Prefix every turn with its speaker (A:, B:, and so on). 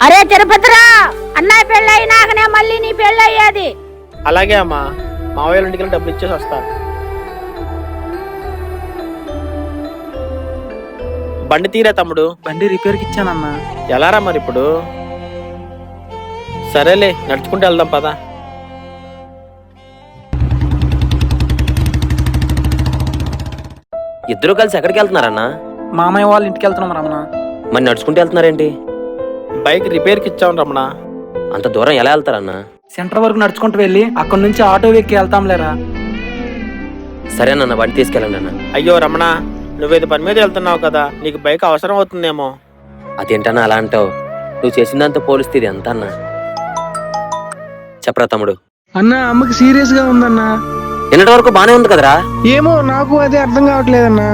A: అరే తిరుపతిరా, అన్నయ్య పెళ్ళి అయినాకనే మళ్ళీ నీ పెళ్ళి అయ్యేది.
B: అలాగే అమ్మా, మావయ్య ఇంటికి వెళ్ళి డబ్బులు ఇచ్చేసి వస్తాను. బండి తీరా తమ్ముడు.
C: బండి రిపేర్కి ఇచ్చానన్నా.
B: ఎలారా మరి ఇప్పుడు? సరేలే, నడుచుకుంటూ వెళ్దాం పదా.
D: ఇద్దరు కలిసి ఎక్కడికి వెళ్తున్నారన్నా?
C: మామయ్య వాళ్ళ ఇంటికి వెళ్తున్నాం రమణ.
D: మరి నడుచుకుంటూ వెళ్తున్నారేంటి?
B: బైక్ రిపేర్కి ఇచ్చాం రమణ.
D: అంత దూరం ఎలా వెళ్తారన్నా?
C: సెంటర్ వరకు నడుచుకుంటూ వెళ్ళి అక్కడి నుంచి ఆటో ఎక్కి వెళ్తాంలేరా.
D: సరేనన్నా, బండి తీసుకెళ్ళండి అన్న.
B: అయ్యో రమణ, నువ్వేది పని మీద వెళ్తున్నావు కదా, నీకు బైక్ అవసరం అవుతుందేమో.
D: అదేంటన్నా అలా అంటావు? నువ్వు చేసిందంతా పోలిస్తే ఇది ఎంత అన్నా? చెప్పరా తమ్ముడు.
E: అన్నా, అమ్మకి సీరియస్ గా ఉందన్నా.
D: నిన్నటి వరకు బానే ఉంది కదరా?
E: ఏమో నాకు అదే అర్థం కావట్లేదన్నా.